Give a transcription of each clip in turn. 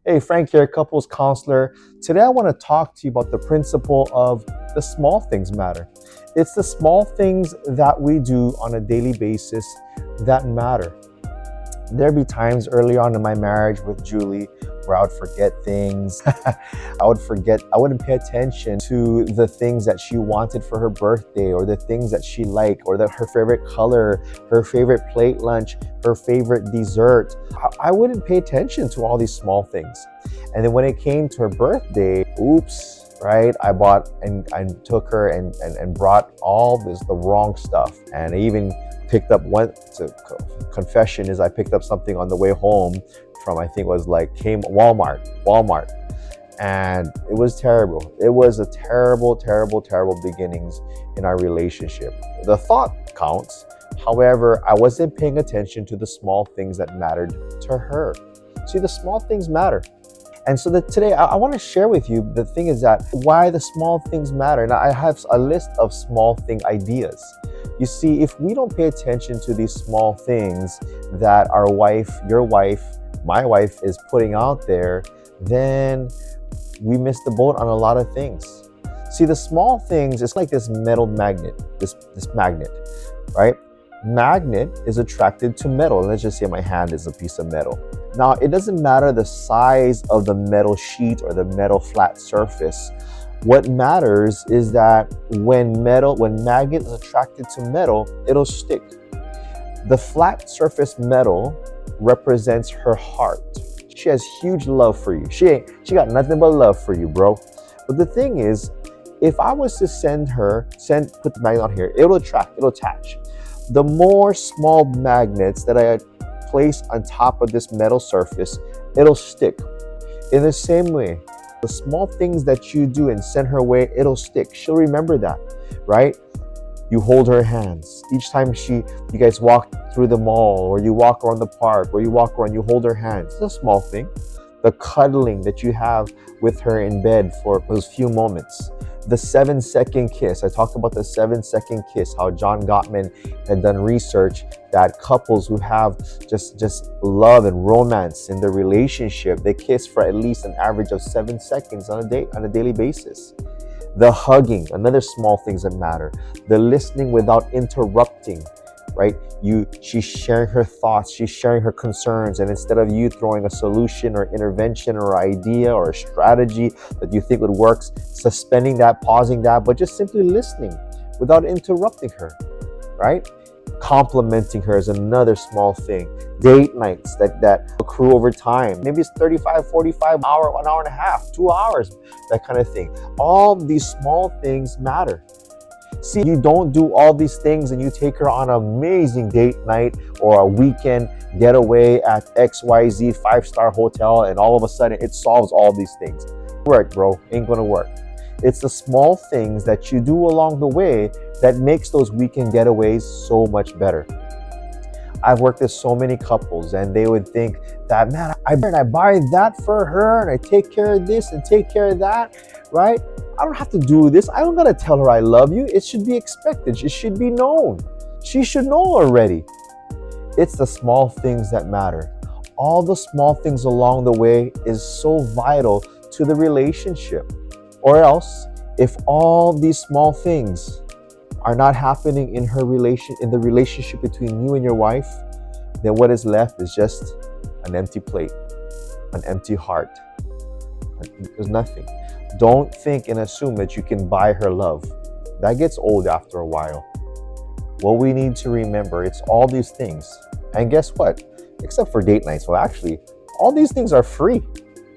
Hey, Frank here, couples counselor. Today I want to talk to you about the principle of the small things matter. It's the small things that we do on a daily basis that matter. There'd be times early on in my marriage with Julie where I would forget things. I wouldn't pay attention to the things that she wanted for her birthday or the things that she liked or her favorite color, her favorite plate lunch, her favorite dessert. I wouldn't pay attention to all these small things. And then when it came to her birthday, oops, right? I bought and took her and brought all the wrong stuff. And I even picked up confession is I picked up something on the way home from, I think it was like Walmart. And it was terrible. It was a terrible beginnings in our relationship. The thought counts. However, I wasn't paying attention to the small things that mattered to her. See, the small things matter. And so today I want to share with you, the thing is that why the small things matter. And I have a list of small thing ideas. You see, if we don't pay attention to these small things that our wife, your wife, my wife is putting out there, then we miss the boat on a lot of things. See, the small things, it's like this metal magnet, this magnet, right? Magnet is attracted to metal. Let's just say my hand is a piece of metal. Now, it doesn't matter the size of the metal sheet or the metal flat surface. What matters is that when magnet is attracted to metal, it'll stick. The flat surface metal represents her heart. She has huge love for you. She got nothing but love for you, bro. But the thing is, if I was to put the magnet on here, it'll attach. The more small magnets that I place on top of this metal surface, it'll stick. In the same way, the small things that you do and send her way, it'll stick. She'll remember that, right? You hold her hands. Each time you guys walk through the mall or you walk around the park or you walk around, you hold her hands. It's a small thing. The cuddling that you have with her in bed for those few moments. The 7-second kiss. I talked about the 7-second kiss, how John Gottman had done research that couples who have just love and romance in their relationship, they kiss for at least an average of 7 seconds on a daily basis. The hugging, another small things that matter. The listening without interrupting, right? She's sharing her thoughts, she's sharing her concerns, and instead of you throwing a solution or intervention or idea or a strategy that you think would work, suspending that, pausing that, but just simply listening without interrupting her, right? Complimenting her is another small thing. Date nights that accrue over time. Maybe it's 35, 45 hour, 1 hour and a half, 2 hours, that kind of thing. All these small things matter. See, you don't do all these things and you take her on an amazing date night or a weekend getaway at XYZ 5-star hotel and all of a sudden it solves all these things. Work, bro, ain't gonna work. It's the small things that you do along the way that makes those weekend getaways so much better. I've worked with so many couples and they would think that, man, I buy that for her and I take care of this and take care of that, right? I don't have to do this. I don't gotta tell her I love you. It should be expected. It should be known. She should know already. It's the small things that matter. All the small things along the way is so vital to the relationship. Or else, if all these small things are not happening in the relationship between you and your wife, then what is left is just an empty plate, an empty heart. There's nothing. Don't think and assume that you can buy her love. That gets old after a while. What we need to remember, it's all these things. And guess what? Except for date nights. Well, actually, all these things are free.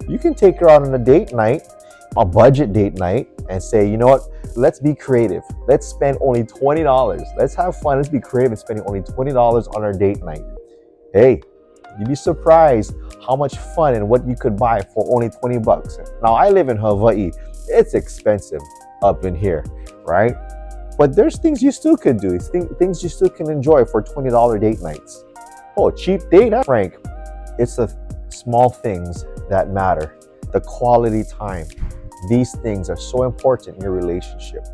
You can take her out on a date night, a budget date night, and say, you know what? Let's be creative. Let's spend only $20. Let's have fun. Let's be creative and spending only $20 on our date night. Hey, you'd be surprised how much fun and what you could buy for only 20 bucks. Now, I live in Hawaii. It's expensive up in here, right? But there's things you still could do, things you still can enjoy for $20 date nights. Oh, cheap date, huh, Frank? It's the small things that matter, the quality time. These things are so important in your relationship.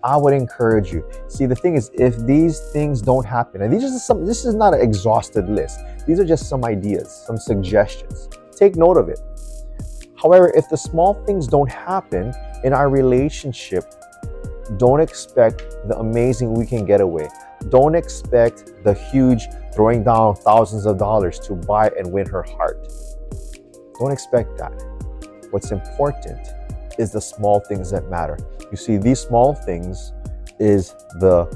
I would encourage you. See, the thing is, if these things don't happen, and this is not an exhausted list. These are just some ideas, some suggestions. Take note of it. However, if the small things don't happen in our relationship, don't expect the amazing weekend getaway. Don't expect the huge throwing down thousands of dollars to buy and win her heart. Don't expect that. What's important is the small things that matter. You see, these small things is the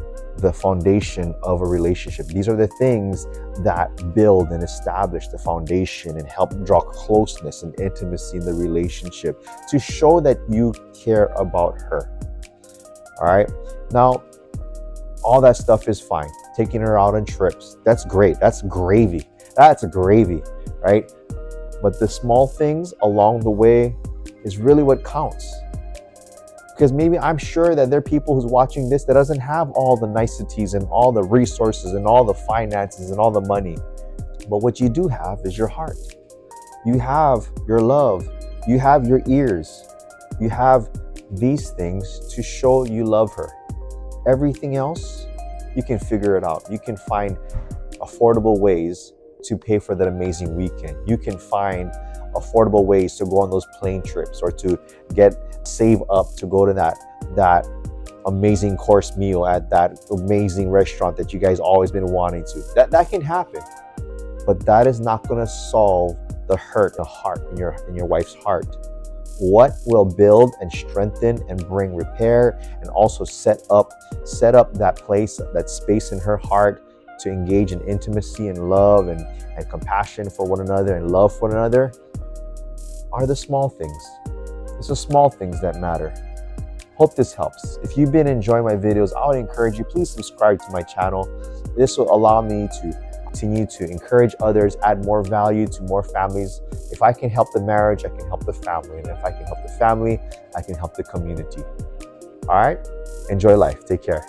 foundation of a relationship. These are the things that build and establish the foundation and help draw closeness and intimacy in the relationship to show that you care about her. All right. Now, all that stuff is fine. Taking her out on trips, that's great. That's gravy. That's gravy, right? But the small things along the way is really what counts. Because maybe I'm sure that there are people who's watching this that doesn't have all the niceties and all the resources and all the finances and all the money. But what you do have is your heart. You have your love. You have your ears. You have these things to show you love her. Everything else, you can figure it out. You can find affordable ways to pay for that amazing weekend. You can find affordable ways to go on those plane trips or to save up to go to that amazing course meal at that amazing restaurant that you guys always been wanting to. That can happen. But that is not going to solve the hurt, the heart in your wife's heart. What will build and strengthen and bring repair and also set up that place, that space in her heart to engage in intimacy and love and compassion for one another and love for one another are the small things. It's the small things that matter. Hope this helps. If you've been enjoying my videos, I would encourage you, please subscribe to my channel. This will allow me to continue to encourage others, add more value to more families. If I can help the marriage, I can help the family. And if I can help the family, I can help the community. All right? Enjoy life. Take care.